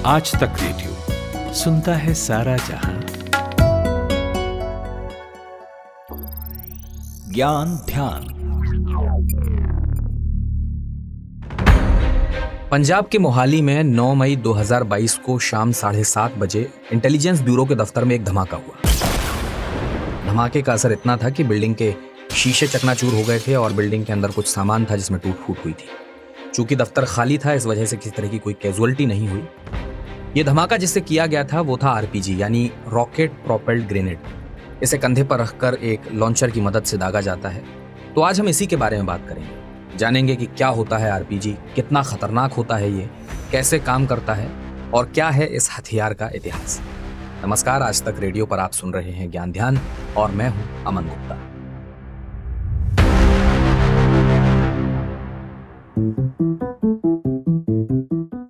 आज तक रेडियो सुनता है सारा जहां। ज्ञान ध्यान। पंजाब के मोहाली में 9 मई 2022 को शाम 7:30 बजे इंटेलिजेंस ब्यूरो के दफ्तर में एक धमाका हुआ। धमाके का असर इतना था कि बिल्डिंग के शीशे चकनाचूर हो गए थे और बिल्डिंग के अंदर कुछ सामान था जिसमें टूट फूट हुई थी। चूंकि दफ्तर खाली था, इस वजह से किसी तरह की कोई कैजुअलिटी नहीं हुई। यह धमाका जिससे किया गया था वो था आरपीजी यानी रॉकेट प्रोपेल्ड ग्रेनेड। इसे कंधे पर रखकर एक लॉन्चर की मदद से दागा जाता है। तो आज हम इसी के बारे में बात करेंगे, जानेंगे कि क्या होता है आरपीजी, कितना खतरनाक होता है ये, कैसे काम करता है और क्या है इस हथियार का इतिहास। नमस्कार, आज तक रेडियो पर आप सुन रहे हैं ज्ञान ध्यान और मैं हूं Aman Gupta.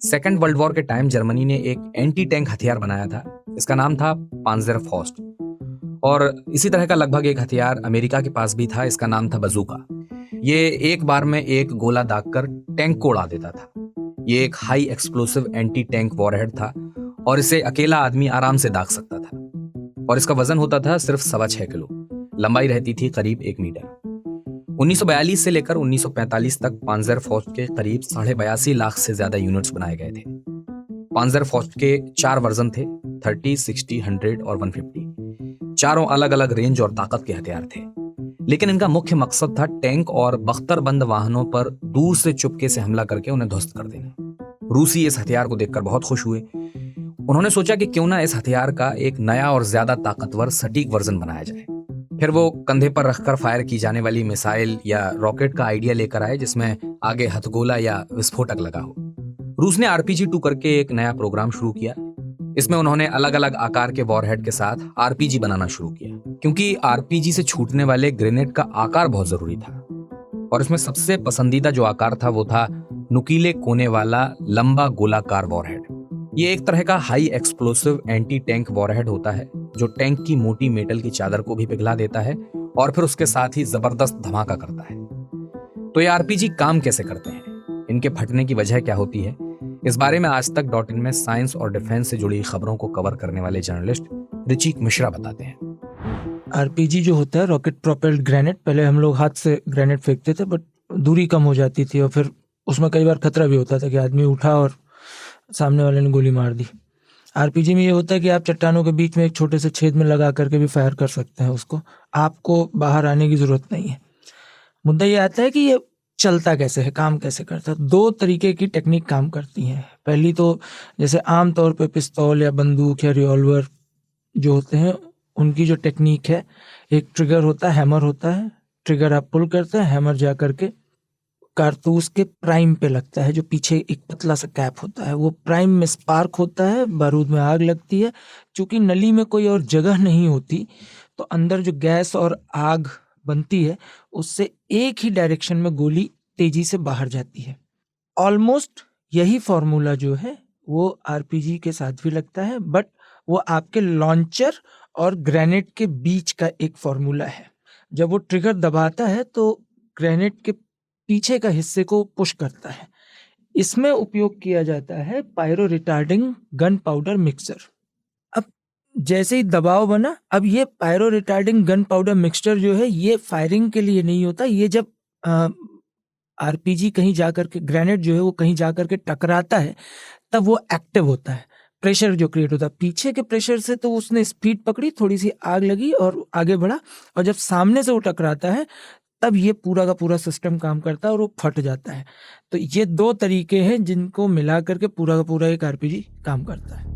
Second world war के टाइम जर्मनी ने एक एंटी टैंक हथियार बनाया था। इसका नाम था पांजरफॉस्ट। और इसी तरह का लगभग एक हथियार अमेरिका के पास भी था। इसका नाम था बजूका। ये एक बार में एक गोला दागकर टैंक को उड़ा देता था। ये एक high explosive anti tank warhead था और इसे अकेला आदमी आराम से दाग सकता था। और इसका वजन होता था सिर्फ 6.25 किलो। लंबाई रहती थी करीब 1 मीटर। 1942 से लेकर 1945 तक पांजरफॉस्ट के करीब 82.5 लाख से ज्यादा यूनिट्स बनाए गए थे। पांजरफॉस्ट के 4 वर्जन थे, 30, 60, 100 और 150। चारों अलग अलग रेंज और ताकत के हथियार थे, लेकिन इनका मुख्य मकसद था टैंक और बख्तरबंद वाहनों पर दूर से चुपके से हमला करके उन्हें ध्वस्त कर देना। रूसी इस हथियार को देखकर बहुत खुश हुए। उन्होंने सोचा कि क्यों ना इस हथियार का एक नया और ज्यादा ताकतवर सटीक वर्जन बनाया जाए। फिर वो कंधे पर रखकर फायर की जाने वाली मिसाइल या रॉकेट का आइडिया लेकर आए जिसमें आगे हथगोला या विस्फोटक लगा हो। रूस ने RPG-2 करके एक नया प्रोग्राम शुरू किया। इसमें उन्होंने अलग अलग आकार के वॉरहेड के साथ आरपीजी बनाना शुरू किया, क्योंकि आरपीजी से छूटने वाले ग्रेनेड का आकार बहुत जरूरी था। और इसमें सबसे पसंदीदा जो आकार था वो था नुकीले कोने वाला लंबा गोलाकार वॉरहेड। ये एक तरह का high explosive anti tank warhead होता है जो टैंक की मोटी मेटल की चादर को भी पिघला देता है और फिर उसके साथ ही जबरदस्त धमाका करता है। तो ये आरपीजी काम कैसे करते हैं, इनके फटने की वजह क्या होती है, इस बारे में आज तक .in में साइंस और डिफेंस से जुड़ी खबरों को कवर करने वाले जर्नलिस्ट ऋचिक मिश्रा बताते हैं। आरपीजी जो होता है रॉकेट प्रोपेल्ड ग्रेनेड, पहले हम लोग हाथ से ग्रेनेड फेंकते थे बट दूरी कम हो जाती थी और फिर उसमें कई बार खतरा भी होता था कि आदमी उठा और सामने वाले ने गोली मार दी। आरपीजी में ये होता है कि आप चट्टानों के बीच में एक छोटे से छेद में लगा करके भी फायर कर सकते हैं उसको, आपको बाहर आने की जरूरत नहीं है। मुद्दा ये आता है कि ये चलता कैसे है, काम कैसे करता है। 2 तरीके की टेक्निक काम करती हैं। पहली तो जैसे आम तौर पे पिस्तौल या बंदूक या रिवॉल्वर जो होते हैं उनकी जो टेक्निक है, एक ट्रिगर होता है, हैमर होता है। ट्रिगर आप पुल करते हैं, हैमर जा करके कारतूस के प्राइम पे लगता है, जो पीछे एक पतला सा कैप होता है। वो प्राइम में स्पार्क होता है, बारूद में आग लगती है। चूंकि नली में कोई और जगह नहीं होती तो अंदर जो गैस और आग बनती है उससे एक ही डायरेक्शन में गोली तेजी से बाहर जाती है। ऑलमोस्ट यही फॉर्मूला जो है वो आरपीजी के साथ भी लगता है, बट वो आपके लॉन्चर और ग्रेनेड के बीच का एक फॉर्मूला है। जब वो ट्रिगर दबाता है तो ग्रेनेड के पीछे का हिस्से को पुश करता है। इसमें उपयोग किया जाता है pyro retarding gun powder mixture. अब जैसे ही दबाव बना, अब ये pyro retarding gun powder mixture जो है ये फायरिंग के लिए नहीं होता। ये जब आरपीजी कहीं जाकर के, ग्रेनेड जो है वो कहीं जाकर के टकराता है तब वो एक्टिव होता है। प्रेशर जो क्रिएट होता है पीछे के प्रेशर से, तो उसने स्पीड पकड़ी, थोड़ी सी आग लगी और आगे बढ़ा। और जब सामने से वो टकराता है तब ये पूरा का पूरा सिस्टम काम करता है और वो फट जाता है। तो ये 2 तरीके हैं जिनको मिला करके पूरा का पूरा एक आरपीजी काम करता है।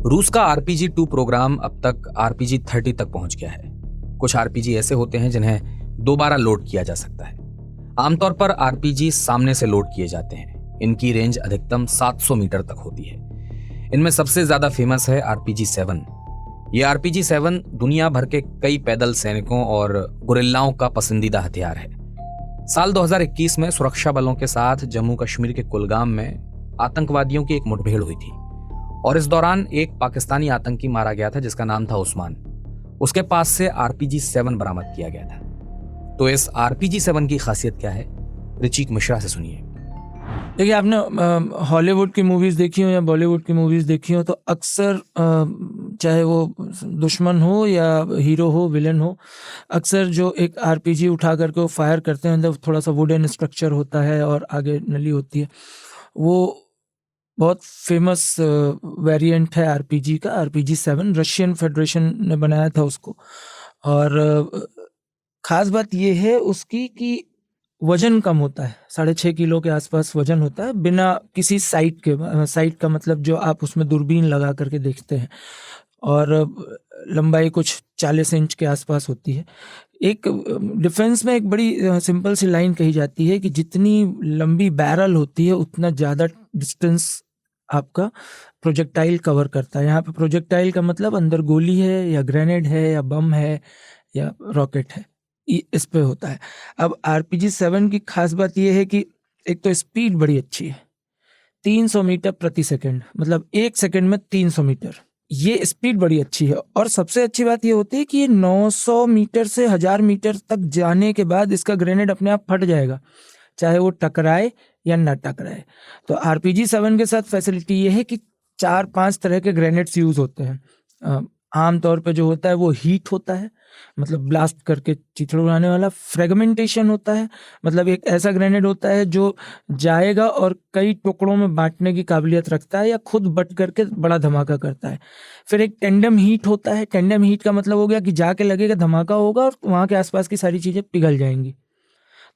रूस का RPG-2 प्रोग्राम अब तक RPG-30 तक पहुंच गया है। कुछ आरपीजी ऐसे होते हैं जिन्हें दोबारा लोड किया जा सकता है। आमतौर पर आरपीजी सामने से लोड किए जाते हैं। इनकी रेंज अधिकतम 700 मीटर तक होती है। इनमें सबसे ज्यादा फेमस है RPG-7। ये RPG-7 दुनिया भर के कई पैदल सैनिकों और गुरिल्लाओं का पसंदीदा हथियार है। साल 2021 में सुरक्षा बलों के साथ जम्मू कश्मीर के कुलगाम में आतंकवादियों की एक मुठभेड़ हुई थी और इस दौरान एक पाकिस्तानी आतंकी मारा गया था जिसका नाम था उस्मान। उसके पास से RPG-7 बरामद किया गया था। तो इस RPG-7 की खासियत क्या है, ऋचिक मिश्रा से सुनिए। देखिए, आपने हॉलीवुड की मूवीज़ देखी हो या बॉलीवुड की मूवीज़ देखी हो, तो अक्सर चाहे वो दुश्मन हो या हीरो हो, विलन हो, अक्सर जो एक आरपीजी उठा करके वो फायर करते हैं, अंदर थोड़ा सा वुडन स्ट्रक्चर होता है और आगे नली होती है। वो बहुत फेमस वेरिएंट है आरपीजी का, आरपीजी 7 रशियन फेडरेशन ने बनाया था उसको। और ख़ास बात ये है उसकी कि वज़न कम होता है, 6.5 किलो के आसपास वज़न होता है, बिना किसी साइट के। साइट का मतलब जो आप उसमें दूरबीन लगा करके देखते हैं, और लंबाई कुछ 40 इंच के आसपास होती है। एक डिफेंस में एक बड़ी सिंपल सी लाइन कही जाती है कि जितनी लंबी बैरल होती है उतना ज़्यादा डिस्टेंस आपका प्रोजेक्टाइल कवर करता है। यहाँ पे प्रोजेक्टाइल का मतलब अंदर गोली है या ग्रेनेड है या बम है या रॉकेट है, इस पे होता है। अब आरपीजी 7 की खास बात यह है कि एक तो स्पीड बड़ी अच्छी है, 300 मीटर प्रति सेकंड, मतलब 1 सेकंड में 300 मीटर, ये स्पीड बड़ी अच्छी है। और सबसे अच्छी बात ये होती है कि ये 900 मीटर से 1000 मीटर तक जाने के बाद इसका ग्रेनेड अपने आप फट जाएगा, चाहे वो टकराए या ना टकराए। तो आरपीजी 7 के साथ फैसिलिटी ये है कि 4-5 तरह के ग्रेनेड्स यूज़ होते हैं। आमतौर पे जो होता है वो हीट होता है, मतलब ब्लास्ट करके चिथड़े उड़ाने वाला। फ्रेगमेंटेशन होता है, मतलब एक ऐसा ग्रेनेड होता है जो जाएगा और कई टुकड़ों में बांटने की काबिलियत रखता है या खुद बट करके बड़ा धमाका करता है। फिर एक टेंडम हीट होता है। टेंडम हीट का मतलब हो गया कि जाके लगेगा, धमाका होगा और वहाँ के आसपास की सारी चीज़ें पिघल जाएंगी।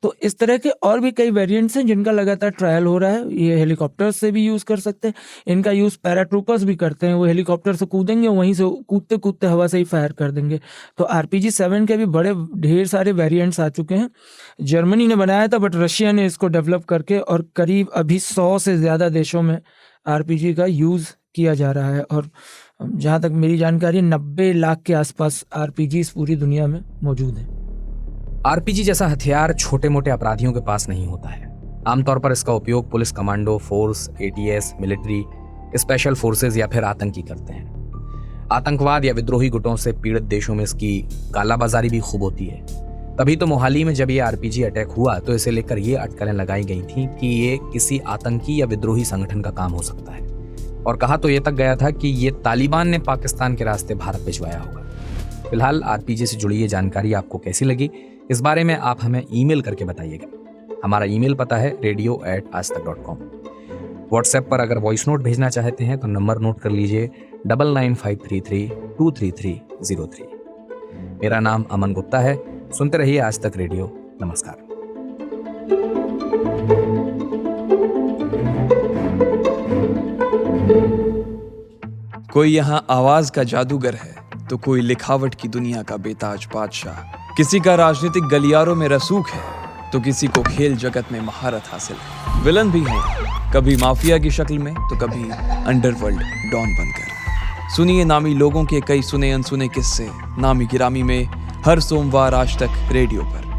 तो इस तरह के और भी कई वेरिएंट्स हैं जिनका लगातार ट्रायल हो रहा है। ये हेलीकॉप्टर्स से भी यूज़ कर सकते हैं, इनका यूज़ पैराट्रूपर्स भी करते हैं। वो हेलीकॉप्टर से कूदेंगे, वहीं से कूदते कूदते हवा से ही फायर कर देंगे। तो आरपीजी 7 के भी बड़े ढेर सारे वेरिएंट्स आ चुके हैं। जर्मनी ने बनाया था, बट रशिया ने इसको डेवलप करके, और करीब अभी 100 से ज़्यादा देशों में आरपीजी का यूज़ किया जा रहा है। और जहाँ तक मेरी जानकारी 90 लाख के आसपास आरपीजी पूरी दुनिया में मौजूद है। आरपीजी जैसा हथियार छोटे मोटे अपराधियों के पास नहीं होता है। आमतौर पर इसका उपयोग police commando force, ATS, military, special forces या फिर आतंकी करते हैं। आतंकवाद या विद्रोही गुटों से पीड़ित देशों में इसकी कालाबाजारी भी खूब होती है। तभी तो मोहाली में जब ये आरपीजी अटैक हुआ तो इसे लेकर ये अटकलें लगाई गई थी कि ये किसी आतंकी या विद्रोही संगठन का काम हो सकता है। और कहा तो ये तक गया था कि ये तालिबान ने पाकिस्तान के रास्ते भारत भिजवाया होगा। फिलहाल आरपीजी से जुड़ी ये जानकारी आपको कैसी लगी, इस बारे में आप हमें ईमेल करके बताइएगा। हमारा ईमेल पता है radio@aajtak.com। व्हाट्सएप पर अगर वॉइस नोट भेजना चाहते हैं तो नंबर नोट कर लीजिए 9953323303। मेरा नाम अमन गुप्ता है। सुनते रहिए आज तक रेडियो। नमस्कार। कोई यहाँ आवाज का जादूगर है तो कोई लिखावट की दुनिया का बेताज बादशाह। किसी का राजनीतिक गलियारों में रसूख है तो किसी को खेल जगत में महारत हासिल है। विलन भी हैं, कभी माफिया की शक्ल में तो कभी अंडरवर्ल्ड डॉन बनकर। सुनिए नामी लोगों के कई सुने अनसुने किस्से नामी गिरामी में, हर सोमवार आज तक रेडियो पर।